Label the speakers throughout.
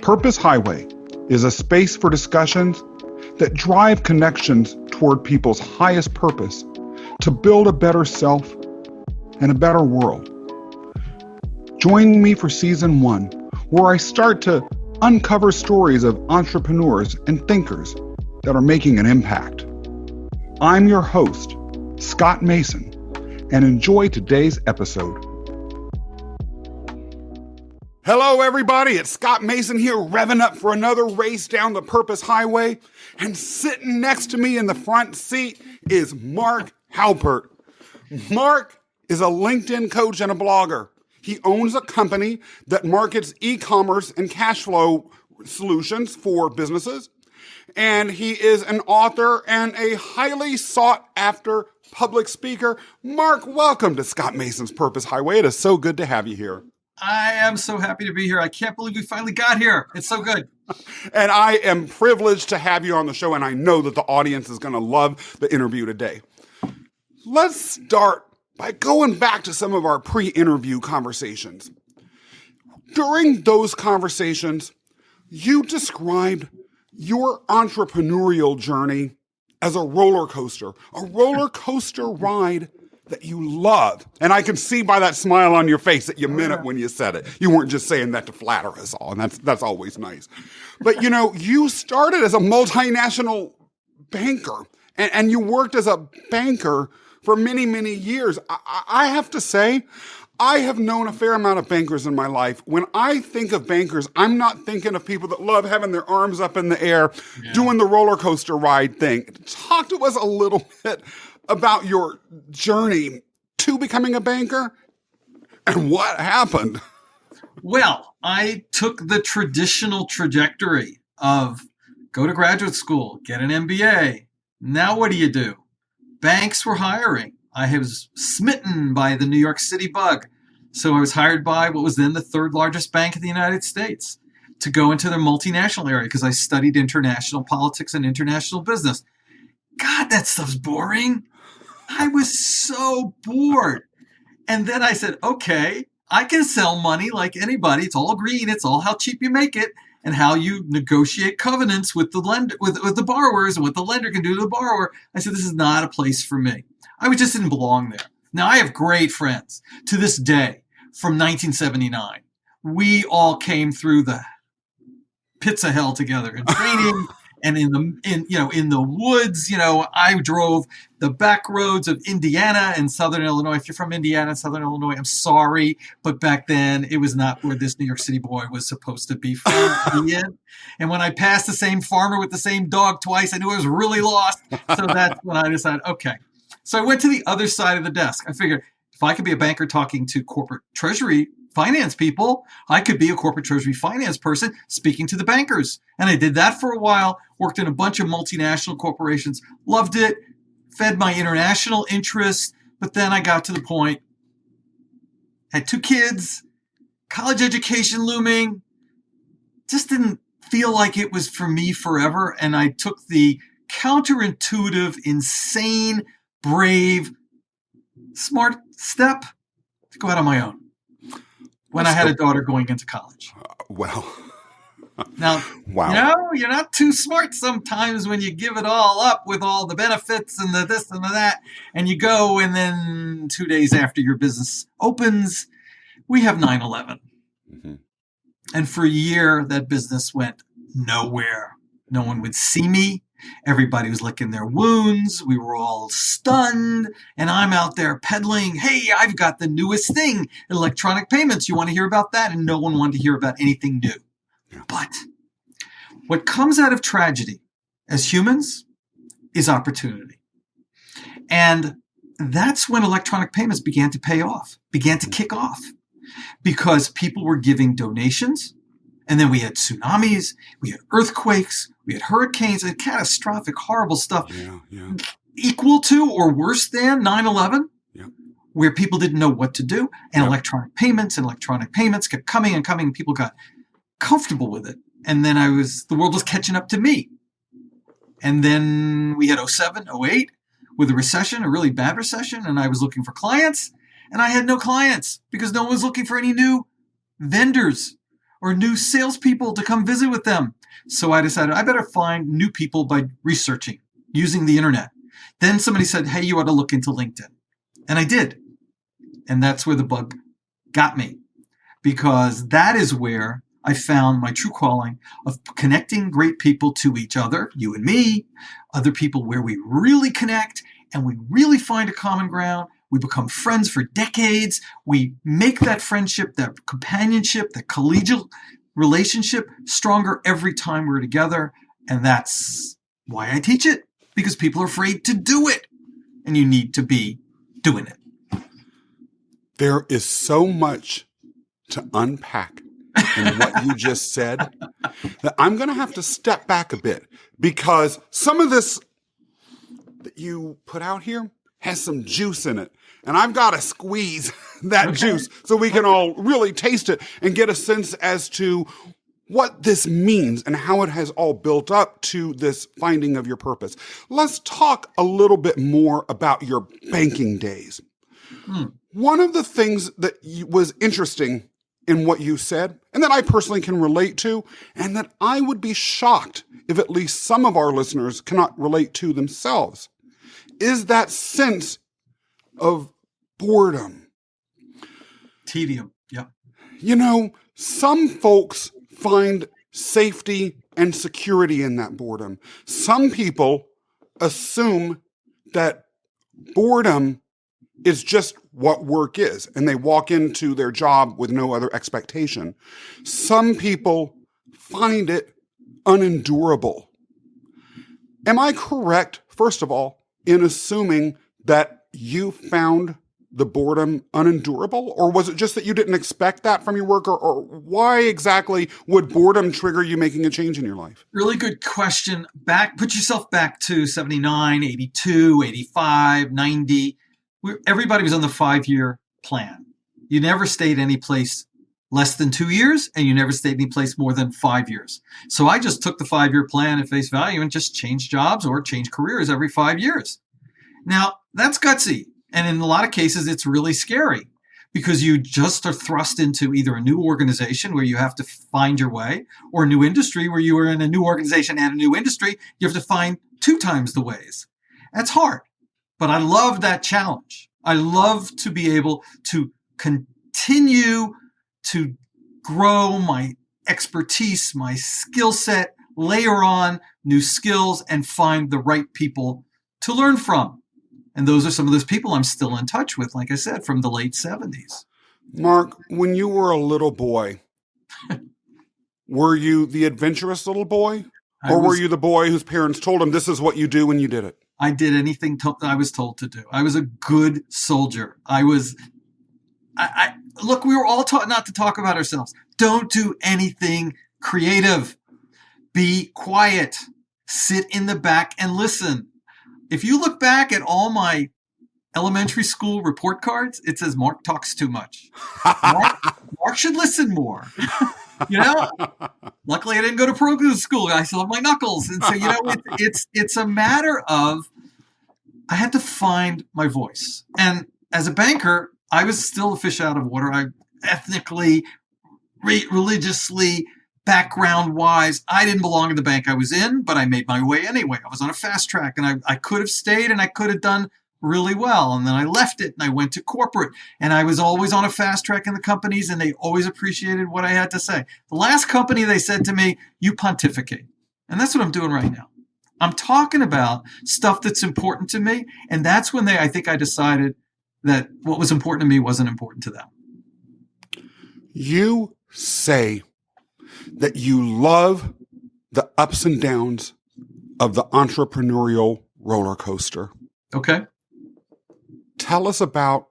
Speaker 1: Purpose Highway is a space for discussions that drive connections toward people's highest purpose to build a better self and a better world. Join me for Season 1, where I start to uncover stories of entrepreneurs and thinkers that are making an impact. I'm your host, Scott Mason, and enjoy today's episode. Hello, everybody. It's Scott Mason here, revving up for another race down the Purpose Highway. And sitting next to me in the front seat is Marc Halpert. Marc is a LinkedIn coach and a blogger. He owns a company that markets e-commerce and cash flow solutions for businesses. And he is an author and a highly sought after public speaker. Marc, welcome to Scott Mason's Purpose Highway. It is so good to have you here.
Speaker 2: I am so happy to be here. I can't believe we finally got here. It's so good.
Speaker 1: And I am privileged to have you on the show, and I know that the audience is going to love the interview today. Let's start by going back to some of our pre-interview conversations. During those conversations, you described your entrepreneurial journey as a roller coaster ride that you love. And I can see by that smile on your face that you meant it when you said it. You weren't just saying that to flatter us all, and that's always nice. But you know, you started as a multinational banker, and you worked as a banker for many, many years. I have to say, I have known a fair amount of bankers in my life. When I think of bankers, I'm not thinking of people that love having their arms up in the air, doing the roller coaster ride thing. Talk to us a little bit about your journey to becoming a banker and what happened.
Speaker 2: Well, I took the traditional trajectory of go to graduate school, get an MBA. Now what do? Banks were hiring. I was smitten by the New York City bug. So I was hired by what was then the third largest bank in the United States to go into their multinational area because I studied international politics and international business. God, that stuff's boring. I was so bored. And then I said, okay, I can sell money like anybody. It's all green. It's all how cheap you make it and how you negotiate covenants with the lender, with the borrowers and what the lender can do to the borrower. I said, this is not a place for me. I just didn't belong there. Now, I have great friends to this day from 1979. We all came through the pits of hell together in training. And in the woods, I drove the back roads of Indiana and Southern Illinois. If you're from Indiana and Southern Illinois, I'm sorry, but back then it was not where this New York City boy was supposed to be from. And when I passed the same farmer with the same dog twice, I knew I was really lost. So that's when I decided, okay. So I went to the other side of the desk. I figured if I could be a banker talking to corporate treasury finance people, I could be a corporate treasury finance person speaking to the bankers. And I did that for a while, worked in a bunch of multinational corporations, loved it, fed my international interests. But then I got to the point, had 2 kids, college education looming, just didn't feel like it was for me forever. And I took the counterintuitive, insane, brave, smart step to go out on my own. When I had a daughter going into college. Now, you're not too smart sometimes when you give it all up with all the benefits and the this and the that, and you go, and then 2 days after your business opens, we have 9/11. Mm-hmm. And for a year, that business went nowhere. No one would see me. Everybody was licking their wounds. We were all stunned. And I'm out there peddling, hey, I've got the newest thing, electronic payments. You want to hear about that? And no one wanted to hear about anything new. But what comes out of tragedy as humans is opportunity. And that's when electronic payments began to pay off, began to kick off, because people were giving donations. And then we had tsunamis, we had earthquakes, we had hurricanes, and catastrophic, horrible stuff equal to or worse than 9/11, where people didn't know what to do. And electronic payments kept coming and coming, and people got comfortable with it. And then the world was catching up to me. And then we had 07, 08 with a recession, a really bad recession, and I was looking for clients, and I had no clients because no one was looking for any new vendors or new salespeople to come visit with them. So I decided I better find new people by researching, using the internet. Then somebody said, hey, you ought to look into LinkedIn. And I did. And that's where the bug got me, because that is where I found my true calling of connecting great people to each other, you and me, other people where we really connect and we really find a common ground. We become friends for decades. We make that friendship, that companionship, that collegial relationship stronger every time we're together. And that's why I teach it, because people are afraid to do it. And you need to be doing it.
Speaker 1: There is so much to unpack in what you just said that I'm going to have to step back a bit, because some of this that you put out here has some juice in it. And I've got to squeeze that juice so we can all really taste it and get a sense as to what this means and how it has all built up to this finding of your purpose. Let's talk a little bit more about your banking days. One of the things that was interesting in what you said, and that I personally can relate to, and that I would be shocked if at least some of our listeners cannot relate to themselves, is that sense of boredom.
Speaker 2: Tedium. Yep.
Speaker 1: You know, some folks find safety and security in that boredom. Some people assume that boredom is just what work is, and they walk into their job with no other expectation. Some people find it unendurable. Am I correct, first of all, in assuming that you found the boredom unendurable? Or was it just that you didn't expect that from your work? Or why exactly would boredom trigger you making a change in your life?
Speaker 2: Really good question. Put yourself back to 79, 82, 85, 90. Everybody was on the 5-year plan. You never stayed any place less than 2 years, and you never stayed any place more than 5 years. So I just took the 5-year plan at face value and just changed jobs or changed careers every 5 years. Now, that's gutsy. And in a lot of cases, it's really scary, because you just are thrust into either a new organization where you have to find your way, or a new industry where you are in a new organization and a new industry. You have to find 2 times the ways. That's hard. But I love that challenge. I love to be able to continue to grow my expertise, my skill set, layer on new skills, and find the right people to learn from. And those are some of those people I'm still in touch with, like I said, from the late 70s.
Speaker 1: Marc, when you were a little boy, were you the adventurous little boy? Or were you the boy whose parents told him this is what you do and you did it?
Speaker 2: I did anything I was told to do. I was a good soldier. Look, we were all taught not to talk about ourselves. Don't do anything creative. Be quiet. Sit in the back and listen. If you look back at all my elementary school report cards, it says Marc talks too much. Marc should listen more. You know, luckily I didn't go to pro school. I still have my knuckles. And so, you know, it's a matter of, I had to find my voice. And as a banker, I was still a fish out of water. I ethnically, religiously, background-wise, I didn't belong in the bank I was in, but I made my way anyway. I was on a fast track, and I could have stayed, and I could have done really well. And then I left it, and I went to corporate, and I was always on a fast track in the companies, and they always appreciated what I had to say. The last company, they said to me, you pontificate. And that's what I'm doing right now. I'm talking about stuff that's important to me, and that's when I think I decided that what was important to me wasn't important to them.
Speaker 1: You say that you love the ups and downs of the entrepreneurial roller coaster.
Speaker 2: Okay.
Speaker 1: Tell us about,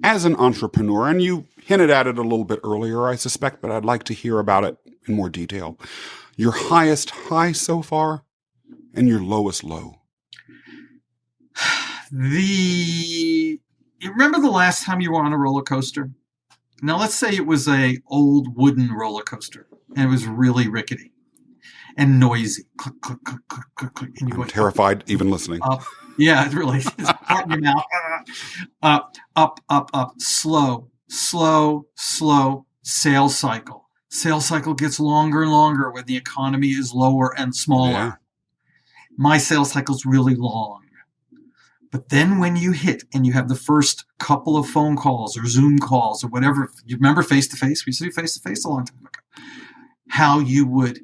Speaker 1: as an entrepreneur, and you hinted at it a little bit earlier, I suspect, but I'd like to hear about it in more detail. Your highest high so far and your lowest low.
Speaker 2: You remember the last time you were on a roller coaster? Now, let's say it was a old wooden roller coaster, and it was really rickety and noisy. Click, click, click, click, click, click. And
Speaker 1: I'm terrified even listening.
Speaker 2: Up. Yeah, it really is. Part in your mouth. Up, up, up. Slow, slow, slow sales cycle. Sales cycle gets longer and longer when the economy is lower and smaller.
Speaker 1: Yeah.
Speaker 2: My sales cycle's really long. But then when you hit and you have the first couple of phone calls or Zoom calls or whatever, you remember face-to-face? We used to do face-to-face a long time ago. How you would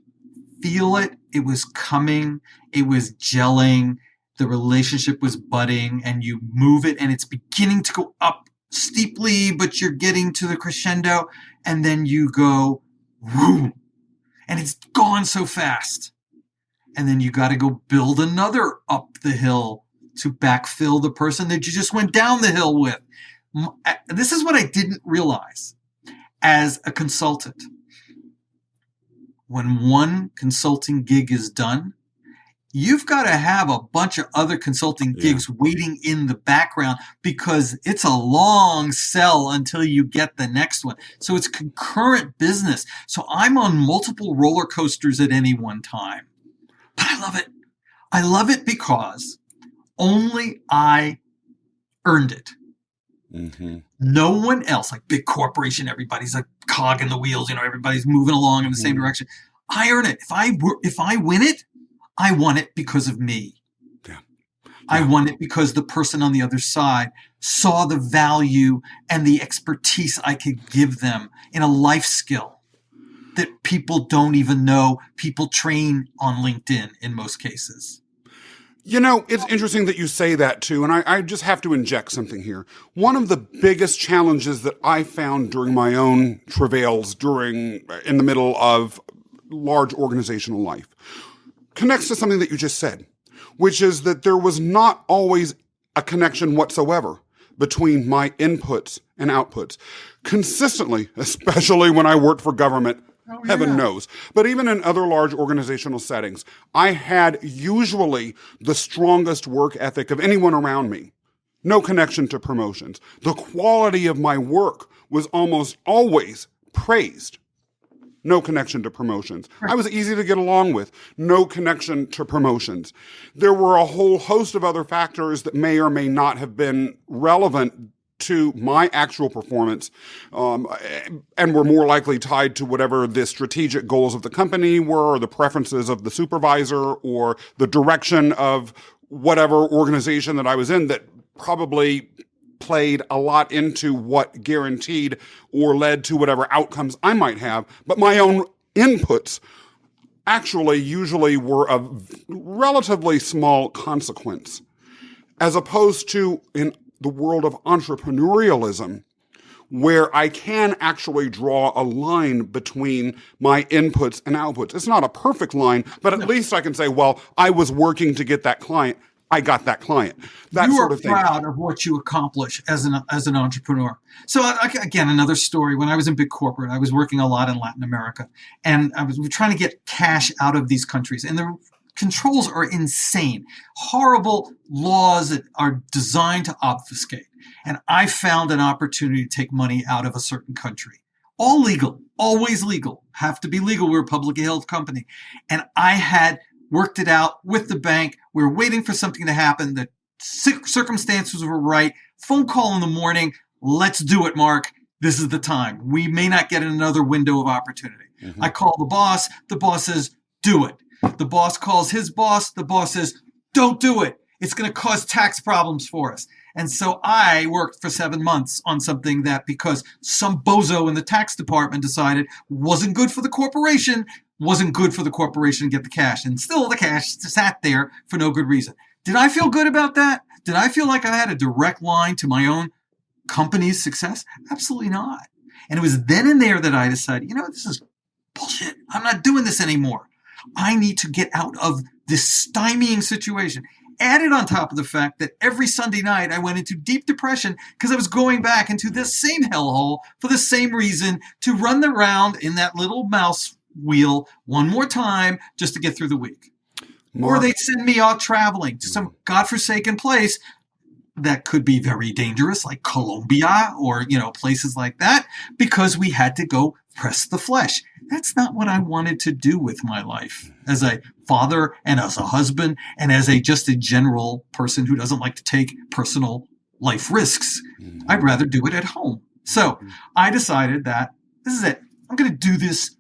Speaker 2: feel it. It was coming. It was gelling. The relationship was budding, and you move it and it's beginning to go up steeply, but you're getting to the crescendo, and then you go, whoo, and it's gone so fast. And then you got to go build another up the hill to backfill the person that you just went down the hill with. This is what I didn't realize as a consultant. When one consulting gig is done, you've got to have a bunch of other consulting gigs waiting in the background, because it's a long sell until you get the next one. So it's concurrent business. So I'm on multiple roller coasters at any one time. But I love it. I love it because only I earned it.
Speaker 1: Mm-hmm.
Speaker 2: No one else, like big corporation, everybody's like cog in the wheels, everybody's moving along in the same direction. I earn it. If I win it, I won it because of me.
Speaker 1: Yeah.
Speaker 2: I won it because the person on the other side saw the value and the expertise I could give them in a life skill that people don't even know. People train on LinkedIn in most cases.
Speaker 1: It's interesting that you say that too, and I just have to inject something here. One of the biggest challenges that I found during my own travails in the middle of large organizational life connects to something that you just said, which is that there was not always a connection whatsoever between my inputs and outputs. Consistently, especially when I worked for government, heaven knows. But even in other large organizational settings, I had usually the strongest work ethic of anyone around me. No connection to promotions. The quality of my work was almost always praised. No connection to promotions. I was easy to get along with. No connection to promotions. There were a whole host of other factors that may or may not have been relevant to my actual performance, and were more likely tied to whatever the strategic goals of the company were, or the preferences of the supervisor, or the direction of whatever organization that I was in that probably played a lot into what guaranteed or led to whatever outcomes I might have. But my own inputs actually usually were of relatively small consequence, as opposed to in the world of entrepreneurialism, where I can actually draw a line between my inputs and outputs. It's not a perfect line, but at least I can say, well, I was working to get that client. I got that client. That
Speaker 2: you
Speaker 1: sort
Speaker 2: are
Speaker 1: of thing.
Speaker 2: proud of what you accomplish as an entrepreneur. So again, another story. When I was in big corporate, I was working a lot in Latin America, and we were trying to get cash out of these countries, and the controls are insane. Horrible laws that are designed to obfuscate. And I found an opportunity to take money out of a certain country. All legal, always legal, have to be legal. We're a publicly held company. And I had worked it out with the bank. We were waiting for something to happen. The circumstances were right. Phone call in the morning. Let's do it, Marc. This is the time. We may not get another window of opportunity. Mm-hmm. I call the boss. The boss says, do it. The boss calls his boss. The boss says, don't do it. It's going to cause tax problems for us. And so I worked for 7 months on something that, because some bozo in the tax department decided wasn't good for the corporation to get the cash. And still the cash sat there for no good reason. Did I feel good about that? Did I feel like I had a direct line to my own company's success? Absolutely not. And it was then and there that I decided, this is bullshit. I'm not doing this anymore. I need to get out of this stymieing situation. Added on top of the fact that every Sunday night I went into deep depression because I was going back into this same hellhole for the same reason, to run around in that little mouse wheel one more time just to get through the week. Marc. Or they'd send me out traveling to some godforsaken place that could be very dangerous, like Colombia or, places like that, because we had to go press the flesh. That's not what I wanted to do with my life as a father and as a husband and as just a general person who doesn't like to take personal life risks. I'd rather do it at home. So I decided that this is it. I'm going to do this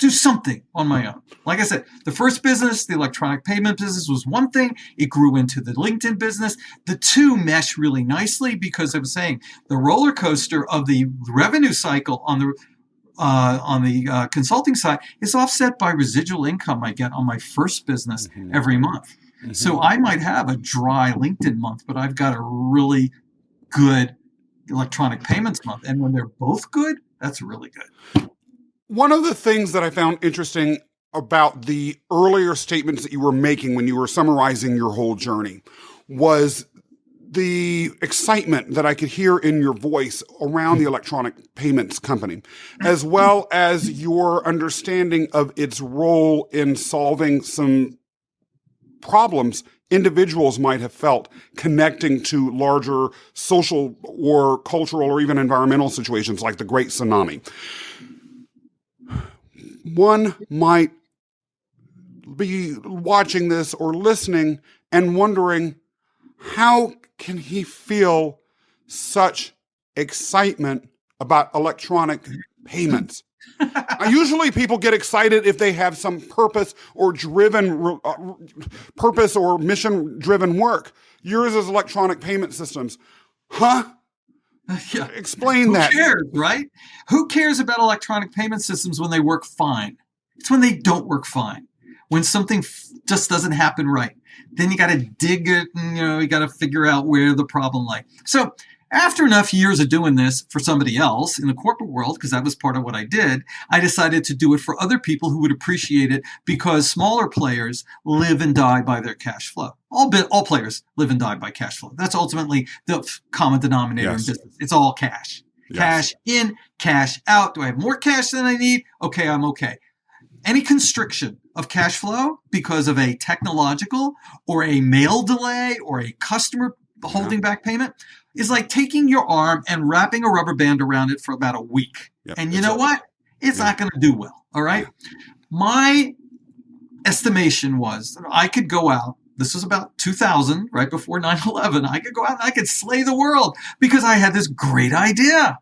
Speaker 2: do something on my own. Like I said, the first business, the electronic payment business, was one thing. It grew into the LinkedIn business. The two mesh really nicely because I was saying the roller coaster of the revenue cycle on the consulting side is offset by residual income I get on my first business every month. So I might have a dry LinkedIn month, but I've got a really good electronic payments month. And when they're both good, that's really good.
Speaker 1: One of the things that I found interesting about the earlier statements that you were making when you were summarizing your whole journey was the excitement that I could hear in your voice around the electronic payments company, as well as your understanding of its role in solving some problems individuals might have felt connecting to larger social or cultural or even environmental situations like the Great Tsunami. One might be watching this or listening and wondering, how can he feel such excitement about electronic payments? Usually people get excited if they have some purpose or mission driven work. Yours is electronic payment systems. Huh?
Speaker 2: Yeah.
Speaker 1: Explain that.
Speaker 2: Who cares, right? Who cares about electronic payment systems when they work fine? It's when they don't work fine. When something just doesn't happen right. Then you got to dig it and, you got to figure out where the problem lies. So after enough years of doing this for somebody else in the corporate world, because that was part of what I did, I decided to do it for other people who would appreciate it because smaller players live and die by their cash flow. All players live and die by cash flow. That's ultimately the common denominator in business. It's all cash. Yes. Cash in, cash out. Do I have more cash than I need? Okay, I'm okay. Any constriction of cash flow because of a technological or a mail delay or a customer holding back payment is like taking your arm and wrapping a rubber band around it for about a week. Yep, and you know what? It's not going to do well. All right. Yeah. My estimation was that I could go out. This was about 2000, right before 9/11. I could go out and I could slay the world because I had this great idea.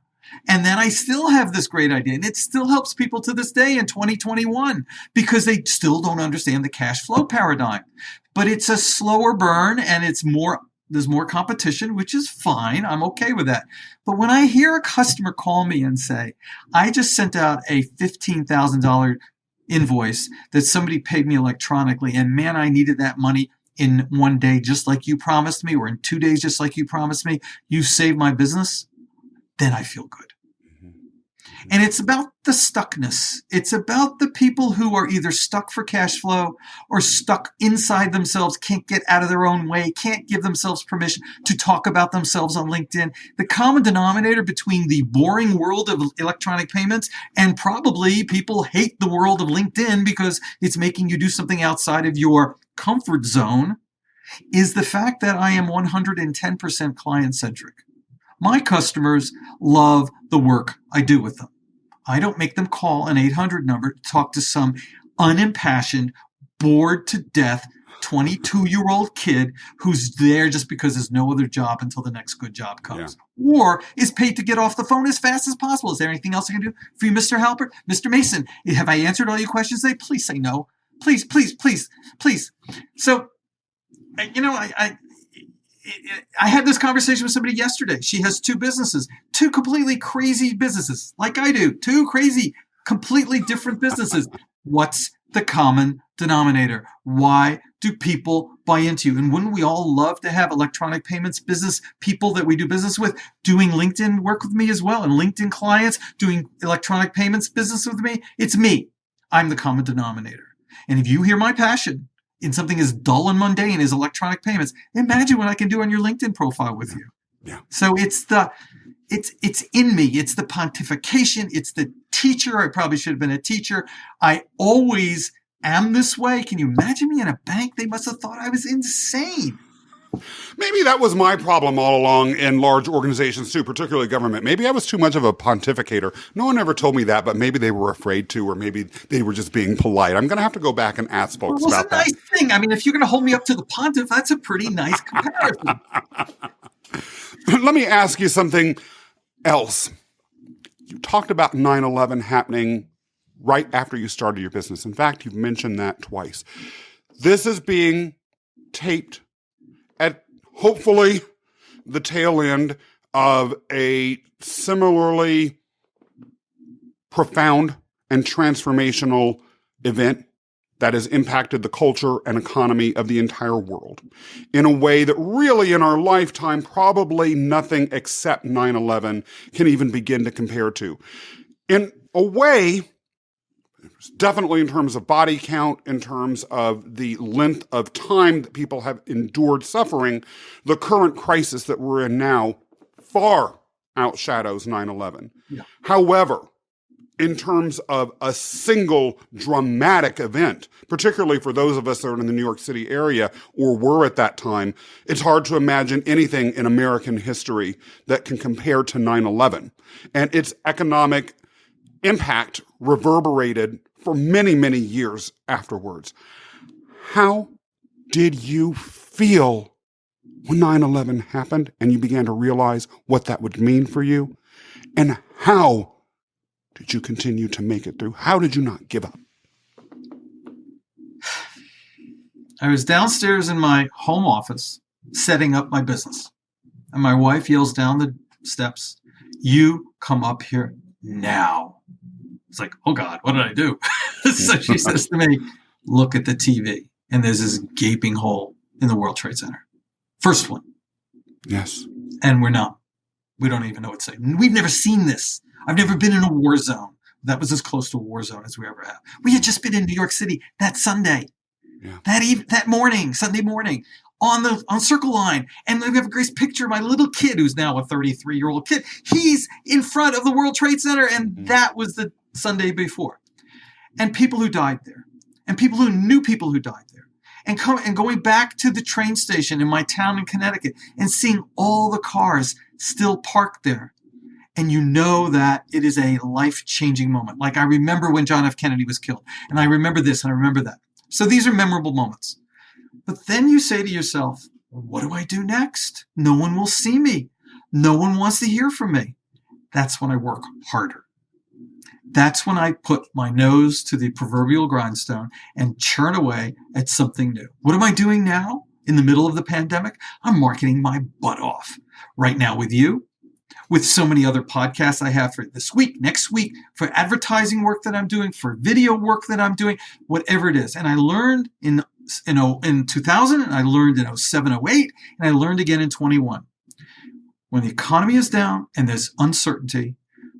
Speaker 2: And then I still have this great idea. And it still helps people to this day in 2021 because they still don't understand the cash flow paradigm. But it's a slower burn and there's more competition, which is fine. I'm okay with that. But when I hear a customer call me and say, I just sent out a $15,000 invoice that somebody paid me electronically, and man, I needed that money in 1 day, just like you promised me, or in 2 days, just like you promised me, you saved my business, then I feel good. And it's about the stuckness. It's about the people who are either stuck for cash flow or stuck inside themselves, can't get out of their own way, can't give themselves permission to talk about themselves on LinkedIn. The common denominator between the boring world of electronic payments and probably people hate the world of LinkedIn because it's making you do something outside of your comfort zone is the fact that I am 110% client-centric. My customers love the work I do with them. I don't make them call an 800 number to talk to some unimpassioned, bored to death 22-year-old kid who's there just because there's no other job until the next good job comes. Yeah. Or is paid to get off the phone as fast as possible. Is there anything else I can do for you, Mr. Halpert? Mr. Mason, have I answered all your questions today? Please say no. Please, please, please, please. So, I had this conversation with somebody yesterday. She has two businesses, two completely crazy businesses, like I do, two crazy, completely different businesses. What's the common denominator? Why do people buy into you? And wouldn't we all love to have electronic payments business people that we do business with doing LinkedIn work with me as well, and LinkedIn clients doing electronic payments business with me? It's me. I'm the common denominator. And if you hear my passion in something as dull and mundane as electronic payments, imagine what I can do on your LinkedIn profile with you. Yeah. So it's in me. It's the pontification. It's the teacher. I probably should have been a teacher. I always am this way. Can you imagine me in a bank? They must have thought I was insane.
Speaker 1: Maybe that was my problem all along in large organizations too, particularly government. Maybe I was too much of a pontificator. No one ever told me that, but maybe they were afraid to, or maybe they were just being polite. I'm going to have to go back and ask folks about that.
Speaker 2: It's a nice thing. I mean, if you're going to hold me up to the pontiff, that's a pretty nice comparison.
Speaker 1: Let me ask you something else. You talked about 9/11 happening right after you started your business. In fact, you've mentioned that twice. This is being taped at hopefully the tail end of a similarly profound and transformational event that has impacted the culture and economy of the entire world in a way that really in our lifetime, probably nothing except 9/11 can even begin to compare to. In a way, definitely in terms of body count, in terms of the length of time that people have endured suffering, the current crisis that we're in now far outshadows 9/11.
Speaker 2: Yeah.
Speaker 1: However, in terms of a single dramatic event, particularly for those of us that are in the New York City area or were at that time, it's hard to imagine anything in American history that can compare to 9/11. And its economic impact reverberated for many, many years afterwards. How did you feel when 9/11 happened and you began to realize what that would mean for you? And how did you continue to make it through? How did you not give up?
Speaker 2: I was downstairs in my home office setting up my business. And my wife yells down the steps, "You come up here now." It's like, oh God, what did I do? So she says to me, "Look at the TV." And there's this gaping hole in the World Trade Center. First one.
Speaker 1: Yes.
Speaker 2: And we're numb. We don't even know what to say. We've never seen this. I've never been in a war zone. That was as close to a war zone as we ever have. We had just been in New York City that Sunday, that morning, Sunday morning, on Circle Line. And we have a great picture of my little kid, who's now a 33-year-old kid. He's in front of the World Trade Center, and that was the Sunday before. And people who died there, and people who knew people who died there, and going back to the train station in my town in Connecticut and seeing all the cars still parked there. And you know that it is a life-changing moment. Like I remember when John F. Kennedy was killed, and I remember this, and I remember that. So these are memorable moments. But then you say to yourself, what do I do next? No one will see me. No one wants to hear from me. That's when I work harder. That's when I put my nose to the proverbial grindstone and churn away at something new. What am I doing now in the middle of the pandemic? I'm marketing my butt off right now with you, with so many other podcasts I have for this week, next week, for advertising work that I'm doing, for video work that I'm doing, whatever it is. And I learned in 2000, and I learned in 07, 08, and I learned again in 21. When the economy is down and there's uncertainty,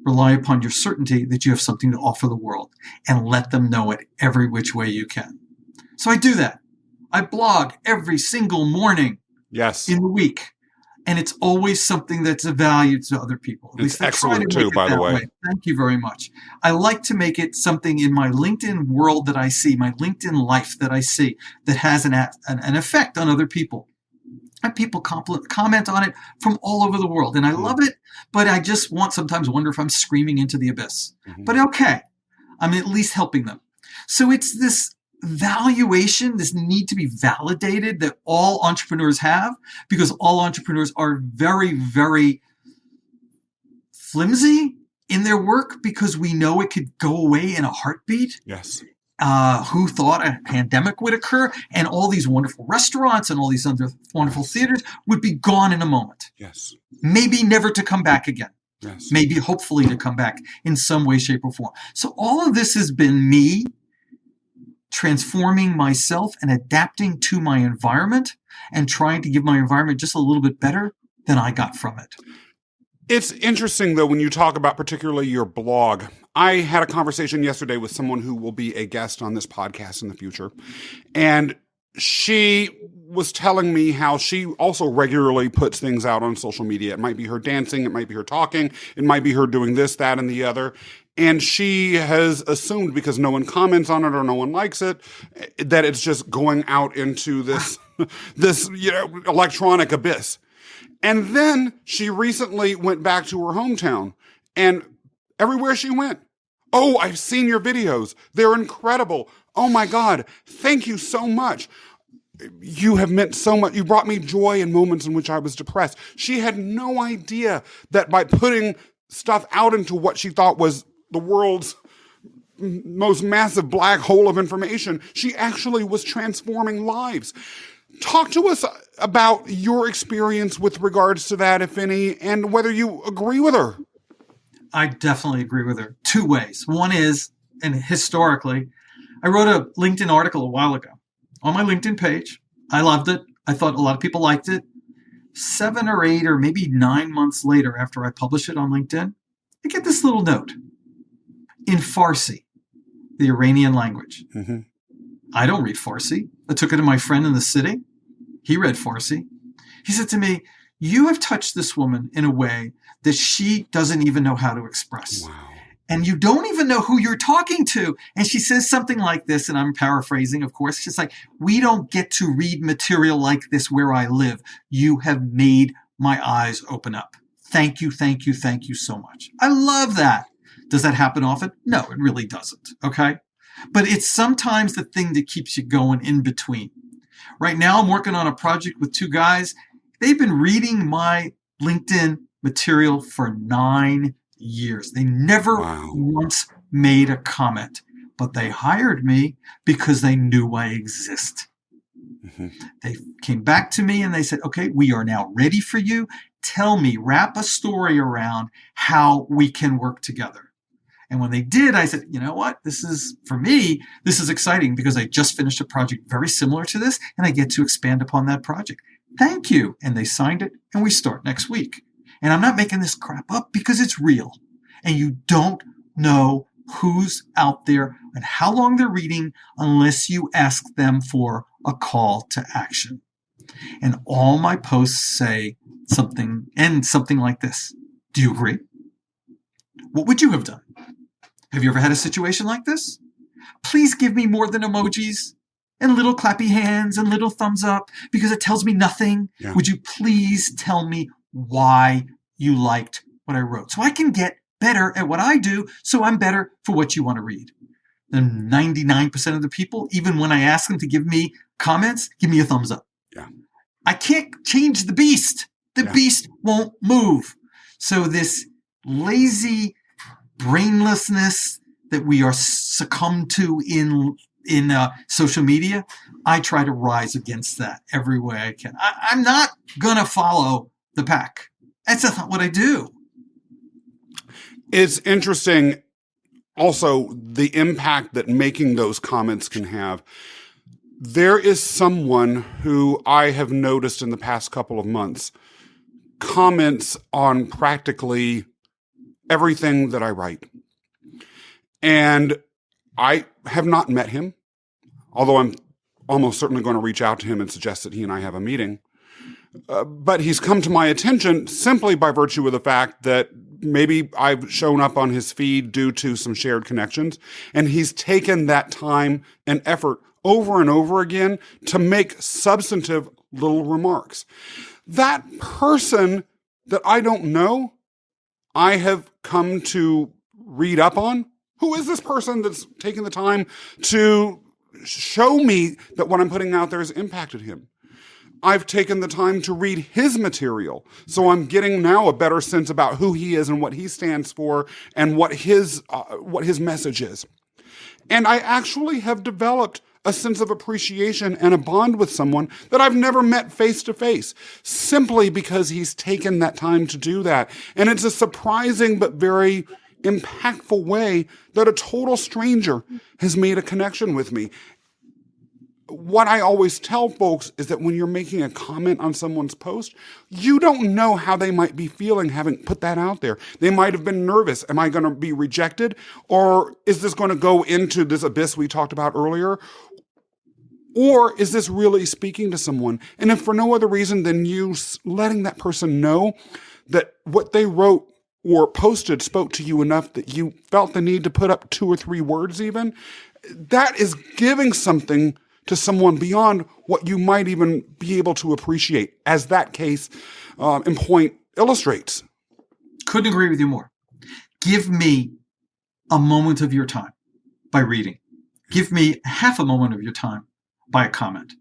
Speaker 2: rely upon your certainty that you have something to offer the world and let them know it every which way you can. So I do that. I blog every single morning in the week. And it's always something that's of value to other people.
Speaker 1: It's excellent too, by the way.
Speaker 2: Thank you very much. I like to make it something in my LinkedIn world that I see, my LinkedIn life that I see, that has an effect on other people. And people comment on it from all over the world. And I love it, but I just sometimes wonder if I'm screaming into the abyss. But okay, I'm at least helping them. So it's this valuation, this need to be validated that all entrepreneurs have, because all entrepreneurs are very, very flimsy in their work because we know it could go away in a heartbeat.
Speaker 1: Yes.
Speaker 2: Who thought a pandemic would occur and all these wonderful restaurants and all these other wonderful theaters would be gone in a moment.
Speaker 1: Yes.
Speaker 2: Maybe never to come back again.
Speaker 1: Yes.
Speaker 2: Maybe hopefully to come back in some way, shape, or form. So all of this has been me transforming myself and adapting to my environment and trying to give my environment just a little bit better than I got from it.
Speaker 1: It's interesting, though, when you talk about particularly your blog. I had a conversation yesterday with someone who will be a guest on this podcast in the future. And she was telling me how she also regularly puts things out on social media. It might be her dancing. It might be her talking. It might be her doing this, that, and the other. And she has assumed because no one comments on it or no one likes it, that it's just going out into this electronic abyss. And then she recently went back to her hometown, and everywhere she went, "Oh, I've seen your videos. They're incredible. Oh my God. Thank you so much. You have meant so much. You brought me joy in moments in which I was depressed." She had no idea that by putting stuff out into what she thought was the world's most massive black hole of information. She actually was transforming lives. Talk to us about your experience with regards to that, if any, and whether you agree with her.
Speaker 2: I definitely agree with her. Two ways. One is, and historically, I wrote a LinkedIn article a while ago on my LinkedIn page. I loved it. I thought a lot of people liked it. 7 or 8 or maybe 9 months later, after I publish it on LinkedIn, I get this little note in Farsi, the Iranian language.
Speaker 1: Mm-hmm.
Speaker 2: I don't read Farsi. I took it to my friend in the city. He read Farsi. He said to me, "You have touched this woman in a way that she doesn't even know how to express.
Speaker 1: Wow.
Speaker 2: And you don't even know who you're talking to." And she says something like this, and I'm paraphrasing, of course. She's like, "We don't get to read material like this where I live. You have made my eyes open up. Thank you, thank you, thank you so much." I love that. Does that happen often? No, it really doesn't. Okay. But it's sometimes the thing that keeps you going in between. Right now, I'm working on a project with 2 guys. They've been reading my LinkedIn material for 9 years. They never once made a comment, but they hired me because they knew I exist. Mm-hmm. They came back to me and they said, "Okay, we are now ready for you. Tell me, wrap a story around how we can work together." And when they did, I said, "You know what? This is, for me, this is exciting because I just finished a project very similar to this and I get to expand upon that project. Thank you." And they signed it and we start next week. And I'm not making this crap up because it's real. And you don't know who's out there and how long they're reading unless you ask them for a call to action. And all my posts say something like this. Do you agree? What would you have done? Have you ever had a situation like this? Please give me more than emojis and little clappy hands and little thumbs up because it tells me nothing. Yeah. Would you please tell me why you liked what I wrote so I can get better at what I do so I'm better for what you want to read? Then 99% of the people, even when I ask them to give me comments, give me a thumbs up.
Speaker 1: Yeah.
Speaker 2: I can't change the beast. The beast won't move. So this lazy brainlessness that we are succumbed to in social media, I try to rise against that every way I can. I'm not going to follow the pack. That's not what I do.
Speaker 1: It's interesting also the impact that making those comments can have. There is someone who I have noticed in the past couple of months comments on practically everything that I write. And I have not met him, although I'm almost certainly going to reach out to him and suggest that he and I have a meeting. But he's come to my attention simply by virtue of the fact that maybe I've shown up on his feed due to some shared connections, and he's taken that time and effort over and over again to make substantive little remarks. That person that I don't know, I have come to read up on. Who is this person that's taking the time to show me that what I'm putting out there has impacted him? I've taken the time to read his material, so I'm getting now a better sense about who he is and what he stands for and what his message is. And I actually have developed a sense of appreciation and a bond with someone that I've never met face to face, simply because he's taken that time to do that. And it's a surprising but very impactful way that a total stranger has made a connection with me. What I always tell folks is that when you're making a comment on someone's post, you don't know how they might be feeling having put that out there. They might have been nervous. Am I going to be rejected? Or is this going to go into this abyss we talked about earlier? Or is this really speaking to someone? And if for no other reason than you letting that person know that what they wrote or posted spoke to you enough that you felt the need to put up 2 or 3 words even, that is giving something to someone beyond what you might even be able to appreciate, as that case in point illustrates.
Speaker 2: Couldn't agree with you more. Give me a moment of your time by reading. Give me half a moment of your time by a comment.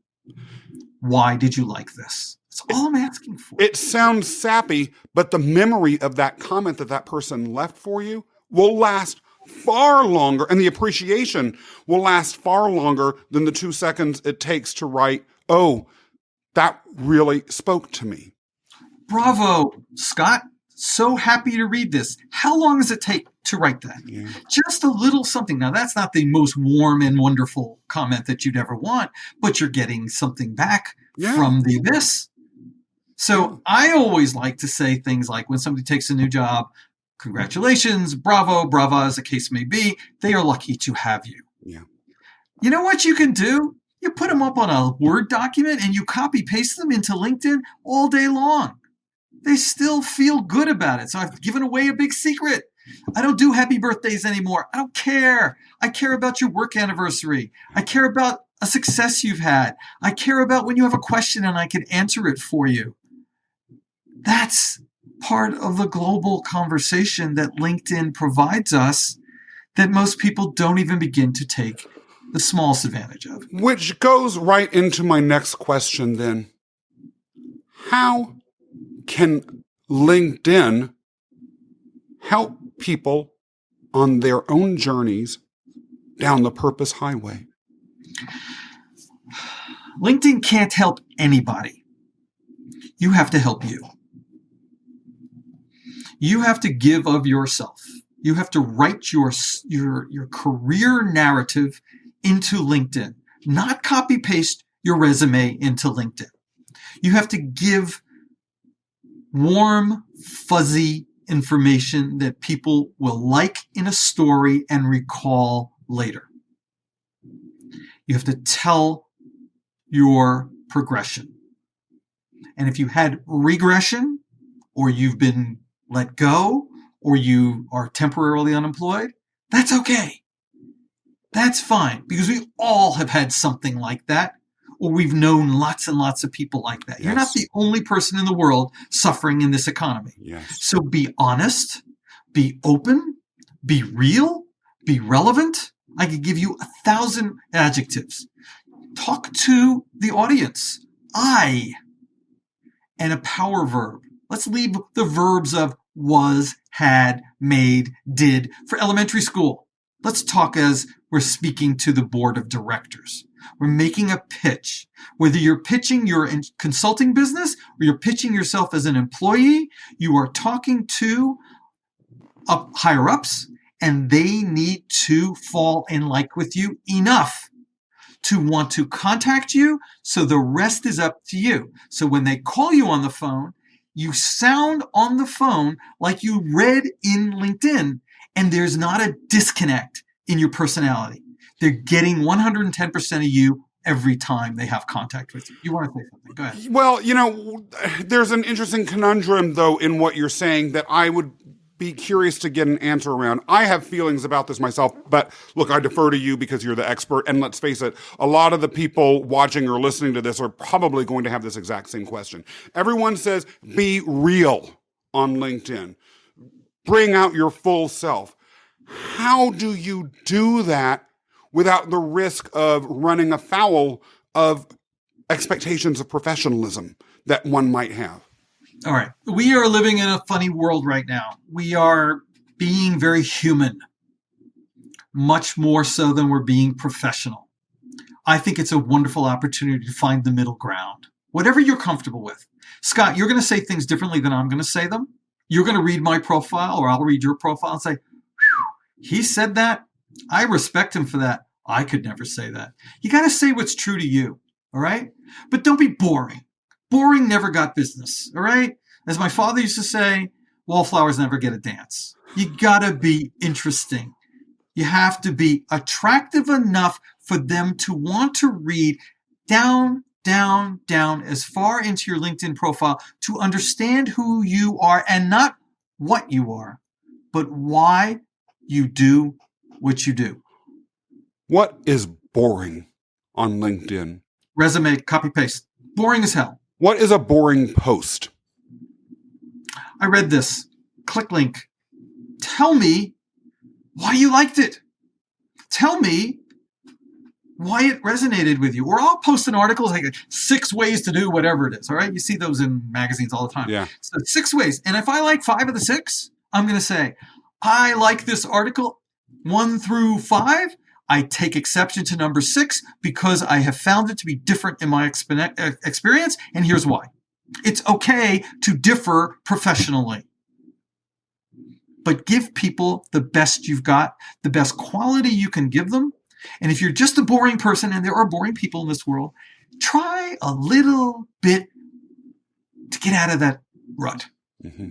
Speaker 2: Why did you like this? That's all I'm asking for.
Speaker 1: It sounds sappy, but the memory of that comment that person left for you will last far longer, and the appreciation will last far longer than the 2 seconds it takes to write, oh, that really spoke to me.
Speaker 2: Bravo, Scott. So happy to read this. How long does it take to write that?
Speaker 1: Yeah.
Speaker 2: Just a little something. Now, that's not the most warm and wonderful comment that you'd ever want, but you're getting something back from the abyss. So I always like to say things like when somebody takes a new job, congratulations, bravo, brava, as the case may be, they are lucky to have you.
Speaker 1: Yeah.
Speaker 2: You know what you can do? You put them up on a Word document and you copy paste them into LinkedIn all day long. They still feel good about it. So I've given away a big secret. I don't do happy birthdays anymore. I don't care. I care about your work anniversary. I care about a success you've had. I care about when you have a question and I can answer it for you. That's part of the global conversation that LinkedIn provides us that most people don't even begin to take the smallest advantage of.
Speaker 1: Which goes right into my next question then. How can LinkedIn help people on their own journeys down the purpose highway?
Speaker 2: LinkedIn can't help anybody. You have to help you. You have to give of yourself. You have to write your career narrative into LinkedIn, not copy paste your resume into LinkedIn. You have to give warm, fuzzy information that people will like in a story and recall later. You have to tell your progression. And if you had regression, or you've been let go, or you are temporarily unemployed, that's okay. That's fine, because we all have had something like that, or we've known lots and lots of people like that. Yes. You're not the only person in the world suffering in this economy.
Speaker 1: Yes.
Speaker 2: So be honest, be open, be real, be relevant. I could give you 1,000 adjectives. Talk to the audience. I, and a power verb. Let's leave the verbs of was, had, made, did for elementary school. Let's talk as we're speaking to the board of directors. We're making a pitch. Whether you're pitching your consulting business or you're pitching yourself as an employee, you are talking to higher ups, and they need to fall in like with you enough to want to contact you. So the rest is up to you. So when they call you on the phone, you sound on the phone like you read in LinkedIn, and there's not a disconnect in your personality. They're getting 110% of you every time they have contact with you. You want to say something? Go ahead.
Speaker 1: Well, there's an interesting conundrum, though, in what you're saying that I would be curious to get an answer around. I have feelings about this myself, but look, I defer to you because you're the expert. And let's face it, a lot of the people watching or listening to this are probably going to have this exact same question. Everyone says, be real on LinkedIn. Bring out your full self. How do you do that without the risk of running afoul of expectations of professionalism that one might have?
Speaker 2: All right. We are living in a funny world right now. We are being very human, much more so than we're being professional. I think it's a wonderful opportunity to find the middle ground, whatever you're comfortable with. Scott, you're going to say things differently than I'm going to say them. You're going to read my profile, or I'll read your profile and say, he said that. I respect him for that. I could never say that. You got to say what's true to you. All right. But don't be boring. Boring never got business. All right. As my father used to say, wallflowers never get a dance. You got to be interesting. You have to be attractive enough for them to want to read down as far into your LinkedIn profile to understand who you are, and not what you are, but why you do what you do.
Speaker 1: What is boring on LinkedIn?
Speaker 2: Resume, copy, paste. Boring as hell.
Speaker 1: What is a boring post?
Speaker 2: I read this. Click link. Tell me why you liked it. Tell me why it resonated with you. Or I'll post an article like 6 ways to do whatever it is. All right. You see those in magazines all the time.
Speaker 1: Yeah.
Speaker 2: So 6 ways. And if I like 5 of the 6, I'm going to say, I like this article. 1 through 5, I take exception to number 6 because I have found it to be different in my experience, and here's why. It's okay to differ professionally, but give people the best you've got, the best quality you can give them. And if you're just a boring person, and there are boring people in this world, try a little bit to get out of that rut. Mm-hmm.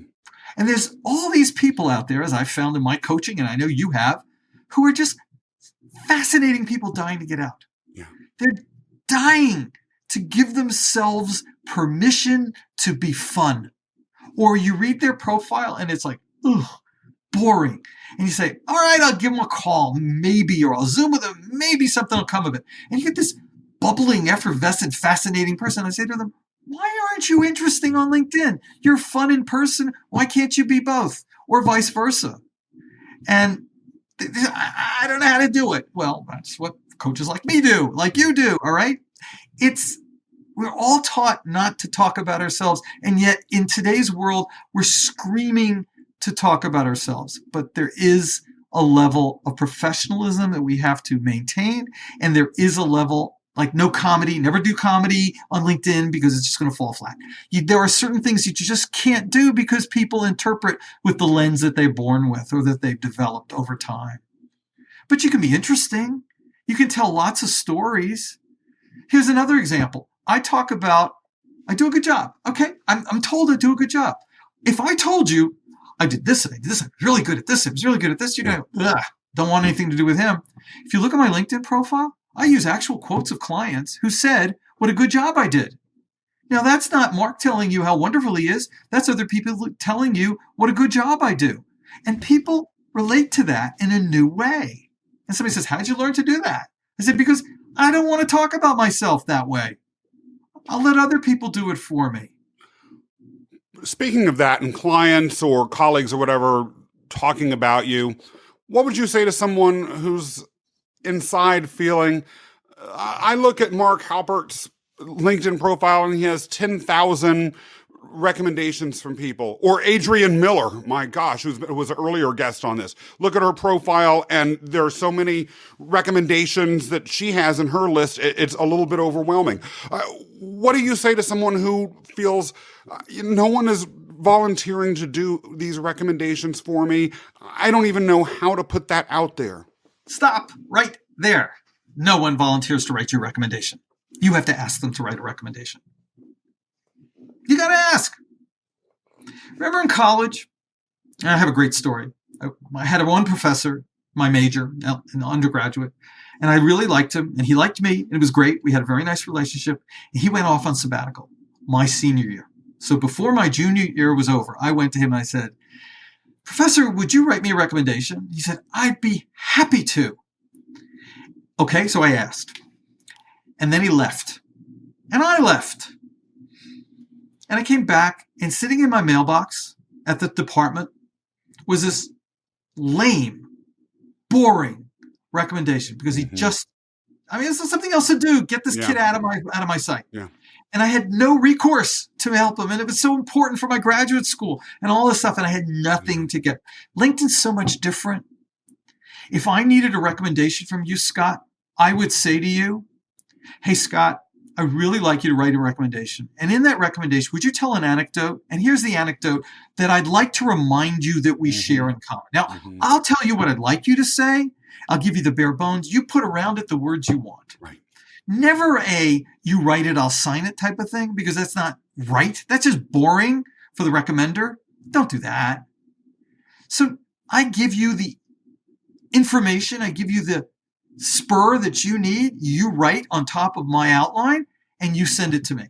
Speaker 2: And there's all these people out there, as I've found in my coaching, and I know you have, who are just fascinating people dying to get out. Yeah. They're dying to give themselves permission to be fun. Or you read their profile and it's like, ugh, boring. And you say, all right, I'll give them a call, maybe, or I'll Zoom with them, maybe something will come of it. And you get this bubbling, effervescent, fascinating person. I say to them, why aren't you interesting on LinkedIn? You're fun in person. Why can't you be both? Or vice versa. And I don't know how to do it. Well, that's what coaches like me do, like you do, all right? We're all taught not to talk about ourselves, and yet in today's world, we're screaming to talk about ourselves. But there is a level of professionalism that we have to maintain, and there is a level like no comedy, never do comedy on LinkedIn because it's just going to fall flat. There are certain things that you just can't do because people interpret with the lens that they're born with or that they've developed over time. But you can be interesting. You can tell lots of stories. Here's another example. I do a good job. Okay, I'm told I do a good job. If I told you I did this and I did this, I'm really good at this, I was really good at this, you're going to, don't want anything to do with him. If you look at my LinkedIn profile, I use actual quotes of clients who said what a good job I did. Now, that's not Marc telling you how wonderful he is. That's other people telling you what a good job I do. And people relate to that in a new way. And somebody says, how'd you learn to do that? I said, because I don't want to talk about myself that way. I'll let other people do it for me.
Speaker 1: Speaking of that, and clients or colleagues or whatever talking about you, what would you say to someone who's inside feeling, I look at Marc Halpert's LinkedIn profile and he has 10,000 recommendations from people, or Adrienne Miller, my gosh, who was an earlier guest on this. Look at her profile and there are so many recommendations that she has in her list. It's a little bit overwhelming. What do you say to someone who feels no one is volunteering to do these recommendations for me? I don't even know how to put that out there.
Speaker 2: Stop right there. No one volunteers to write your recommendation. You have to ask them to write a recommendation. You got to ask. Remember in college, I have a great story. I had one professor, my major, an undergraduate, and I really liked him, and he liked me, and it was great. We had a very nice relationship. And he went off on sabbatical my senior year. So before my junior year was over, I went to him and I said, Professor, would you write me a recommendation? He said, I'd be happy to. Okay, so I asked. And then he left. And I left. And I came back, and sitting in my mailbox at the department was this lame, boring recommendation because he this is something else to do. Get this kid out of my sight. Yeah. And I had no recourse to help him. And it was so important for my graduate school and all this stuff. And I had nothing to get. LinkedIn's so much different. If I needed a recommendation from you, Scott, I would say to you, hey, Scott, I really like you to write a recommendation. And in that recommendation, would you tell an anecdote? And here's the anecdote that I'd like to remind you that we share in common. Now, I'll tell you what I'd like you to say. I'll give you the bare bones. You put around it the words you want. Right. Never you write it, I'll sign it type of thing, because that's not right. That's just boring for the recommender. Don't do that. So I give you the information. I give you the spur that you need. You write on top of my outline and you send it to me.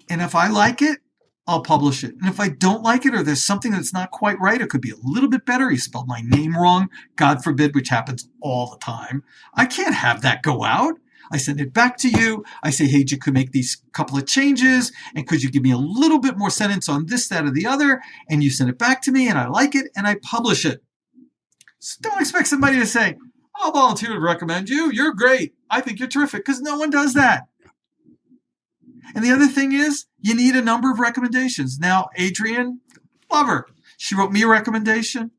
Speaker 2: And if I like it, I'll publish it. And if I don't like it, or there's something that's not quite right, it could be a little bit better. You spelled my name wrong, God forbid, which happens all the time. I can't have that go out. I send it back to you. I say, hey, you could make these couple of changes. And could you give me a little bit more sentence on this, that, or the other? And you send it back to me and I like it and I publish it. So don't expect somebody to say, I'll volunteer to recommend you. You're great. I think you're terrific, because no one does that. And the other thing is you need a number of recommendations. Now, Adrienne, love her. She wrote me a recommendation.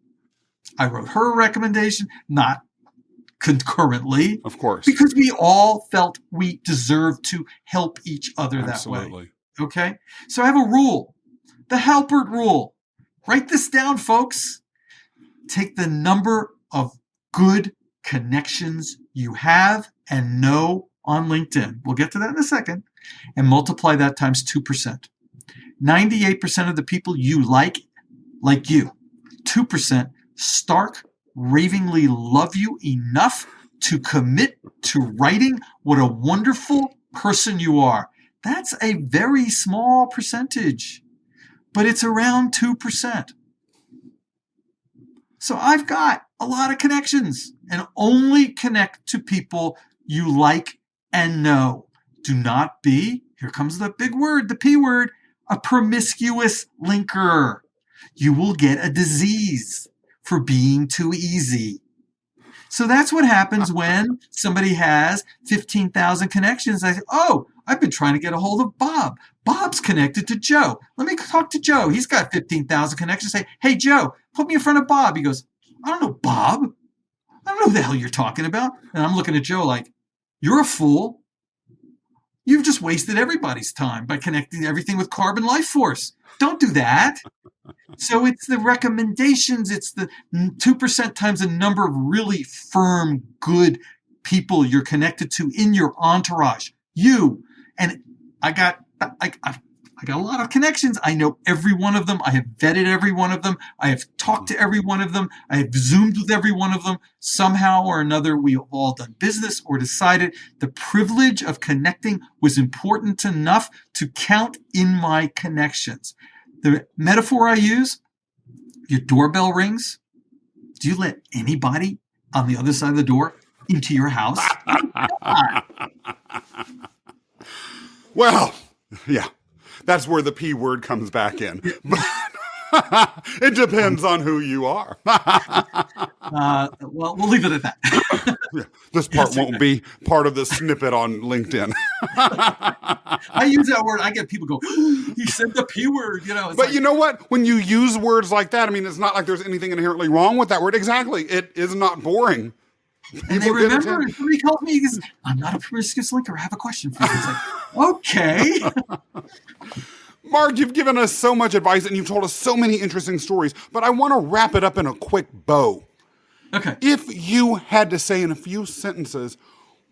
Speaker 2: I wrote her a recommendation, not concurrently.
Speaker 1: Of course.
Speaker 2: Because we all felt we deserved to help each other that way.
Speaker 1: Absolutely.
Speaker 2: Okay? So I have a rule. The Halpert rule. Write this down, folks. Take the number of good connections you have and know on LinkedIn. We'll get to that in a second. And multiply that times 2%. 98% of the people you like you. 2% stark, ravingly love you enough to commit to writing what a wonderful person you are. That's a very small percentage, but it's around 2%. So I've got a lot of connections, and only connect to people you like and know. Do not be, here comes the big word, the P word, a promiscuous linker. You will get a disease for being too easy. So that's what happens when somebody has 15,000 connections. I say, oh, I've been trying to get a hold of Bob. Bob's connected to Joe. Let me talk to Joe. He's got 15,000 connections. Say, hey, Joe, put me in front of Bob. He goes, I don't know, Bob. I don't know who the hell you're talking about. And I'm looking at Joe like, you're a fool. You've just wasted everybody's time by connecting everything with Carbon Life Force. Don't do that. So it's the recommendations. It's the 2% times the number of really firm, good people you're connected to in your entourage. You. And I got a lot of connections. I know every one of them. I have vetted every one of them. I have talked to every one of them. I have Zoomed with every one of them. Somehow or another, we have all done business or decided the privilege of connecting was important enough to count in my connections. The metaphor I use, your doorbell rings. Do you let anybody on the other side of the door into your house?
Speaker 1: Well, yeah, that's where the P word comes back in. It depends on who you are.
Speaker 2: Well, we'll leave it at that.
Speaker 1: Yeah, this part won't be part of the snippet on LinkedIn.
Speaker 2: I use that word. I get people go, he said the P word, But
Speaker 1: like, you know what? When you use words like that, I mean, it's not like there's anything inherently wrong with that word. Exactly. It is not boring.
Speaker 2: And they remember, and somebody calls me, he goes, I'm not a promiscuous linker. I have a question for you. It's like, okay.
Speaker 1: Marc, you've given us so much advice and you've told us so many interesting stories, but I want to wrap it up in a quick bow.
Speaker 2: Okay.
Speaker 1: If you had to say in a few sentences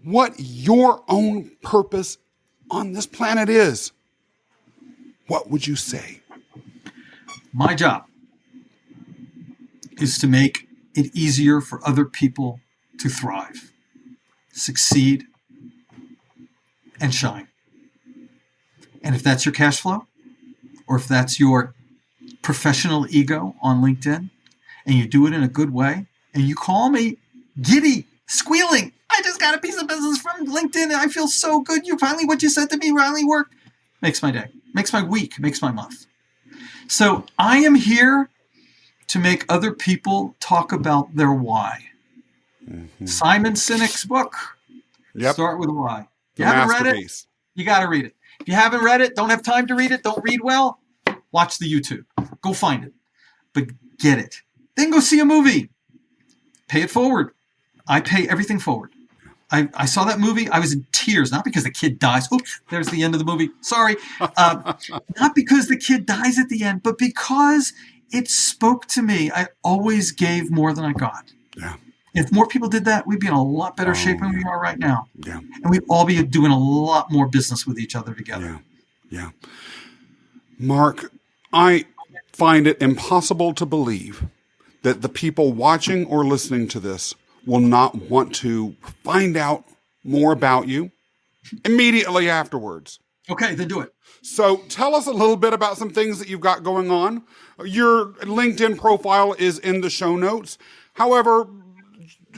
Speaker 1: what your own purpose on this planet is, what would you say?
Speaker 2: My job is to make it easier for other people to thrive, succeed, and shine. And if that's your cash flow, or if that's your professional ego on LinkedIn, and you do it in a good way, and you call me giddy, squealing, I just got a piece of business from LinkedIn, and I feel so good. What you said to me finally worked. Makes my day, makes my week, makes my month. So I am here to make other people talk about their why. Mm-hmm. Simon Sinek's book.
Speaker 1: Yep.
Speaker 2: Start with why.
Speaker 1: You haven't read it?
Speaker 2: You got to read it. If you haven't read it, don't have time to read it, don't read well, watch the YouTube. Go find it. But get it. Then go see a movie. Pay it forward. I pay everything forward. I saw that movie. I was in tears, not because the kid dies. Oops, there's the end of the movie. Sorry. Not because the kid dies at the end, but because it spoke to me. I always gave more than I got.
Speaker 1: Yeah.
Speaker 2: If more people did that, we'd be in a lot better shape than we are right now.
Speaker 1: Yeah.
Speaker 2: And we'd all be doing a lot more business with each other together.
Speaker 1: Yeah. Marc, I find it impossible to believe that the people watching or listening to this will not want to find out more about you immediately afterwards.
Speaker 2: Okay, then do it.
Speaker 1: So tell us a little bit about some things that you've got going on. Your LinkedIn profile is in the show notes. However,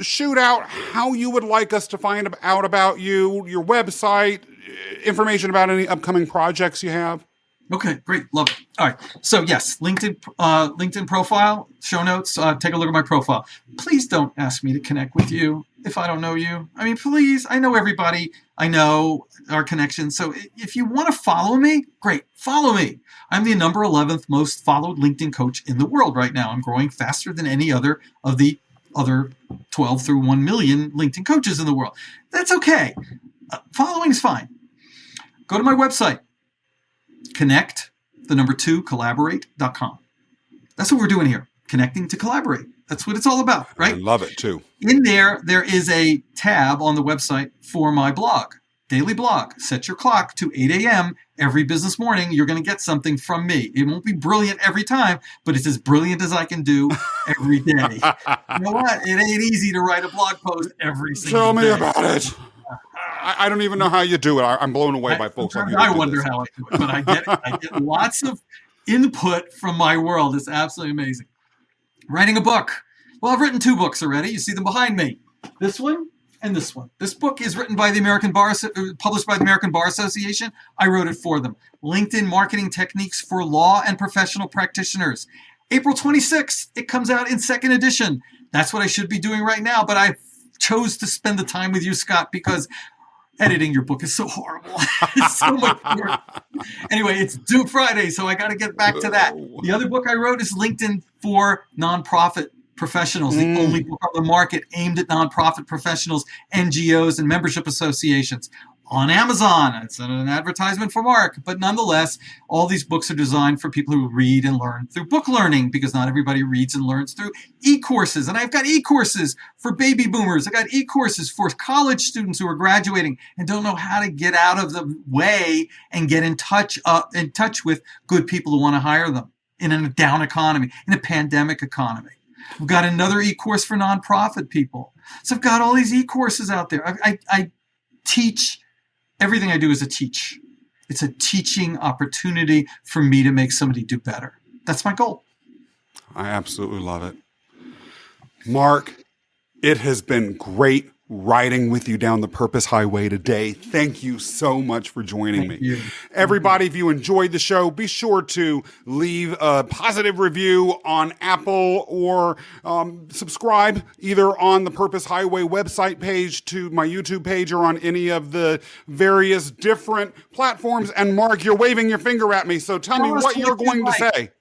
Speaker 1: shoot out how you would like us to find out about you, your website, information about any upcoming projects you have.
Speaker 2: Okay, great. Love it. All right. So yes, LinkedIn profile, show notes, take a look at my profile. Please don't ask me to connect with you if I don't know you. I mean, please, I know everybody. I know our connections. So if you want to follow me, great, follow me. I'm the number 11th most followed LinkedIn coach in the world right now. I'm growing faster than any other of the other 12 through 1 million LinkedIn coaches in the world. That's okay. Following is fine. Go to my website, collaborate.com. That's what we're doing here, connecting to collaborate. That's what it's all about, right?
Speaker 1: I love it too.
Speaker 2: In there is a tab on the website for my blog, daily blog. Set your clock to 8 a.m. every business morning. You're going to get something from me. It won't be brilliant every time, but it's as brilliant as I can do every day. You know what? It ain't easy to write a blog post every single day.
Speaker 1: Tell me about it. I don't even know how you do it. I'm blown away by folks like you.
Speaker 2: I wonder how I do it, but I get lots of input from my world. It's absolutely amazing. Writing a book. Well, I've written 2 books already. You see them behind me. This one and this one. This book is written by the published by the American Bar Association. I wrote it for them. LinkedIn Marketing Techniques for Law and Professional Practitioners. April 26th, it comes out in 2nd edition. That's what I should be doing right now, but I chose to spend the time with you, Scott, because editing your book is so horrible. It's so much work. Anyway, it's due Friday, so I got to get back to that. The other book I wrote is LinkedIn for Nonprofit Professionals, the only book on the market aimed at nonprofit professionals, NGOs, and membership associations. On Amazon. It's an advertisement for Marc, but nonetheless, all these books are designed for people who read and learn through book learning, because not everybody reads and learns through e-courses. And I've got e-courses for baby boomers. I got e-courses for college students who are graduating and don't know how to get out of the way and get in touch with good people who want to hire them in a down economy, in a pandemic economy. We've got another e-course for nonprofit people. So I've got all these e-courses out there. I teach. Everything I do is a teach. It's a teaching opportunity for me to make somebody do better. That's my goal.
Speaker 1: I absolutely love it. Marc, it has been great riding with you down the Purpose Highway today. Thank you so much for joining me. Everybody, if you enjoyed the show, be sure to leave a positive review on Apple or subscribe either on the Purpose Highway website page, to my YouTube page, or on any of the various different platforms. And Marc, you're waving your finger at me, so tell me what you're going to say.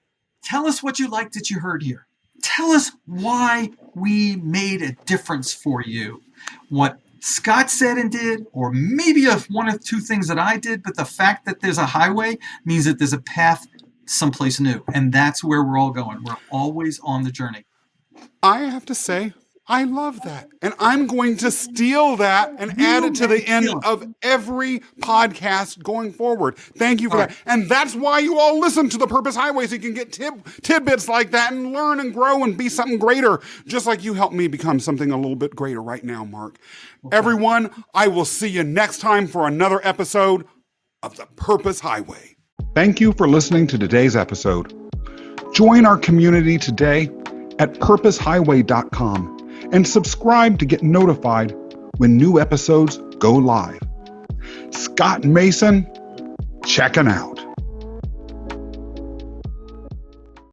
Speaker 2: Tell us what you liked that you heard here. Tell us why we made a difference for you. What Scott said and did, or maybe one or 2 things that I did, but the fact that there's a highway means that there's a path someplace new. And that's where we're all going. We're always on the journey.
Speaker 1: I have to say, I love that. And I'm going to steal that and add it to the end of every podcast going forward. Thank you for that. And that's why you all listen to the Purpose Highway, so you can get tidbits like that and learn and grow and be something greater, just like you helped me become something a little bit greater right now, Marc. Okay. Everyone, I will see you next time for another episode of the Purpose Highway. Thank you for listening to today's episode. Join our community today at purposehighway.com. and subscribe to get notified when new episodes go live. Scott Mason, checking out.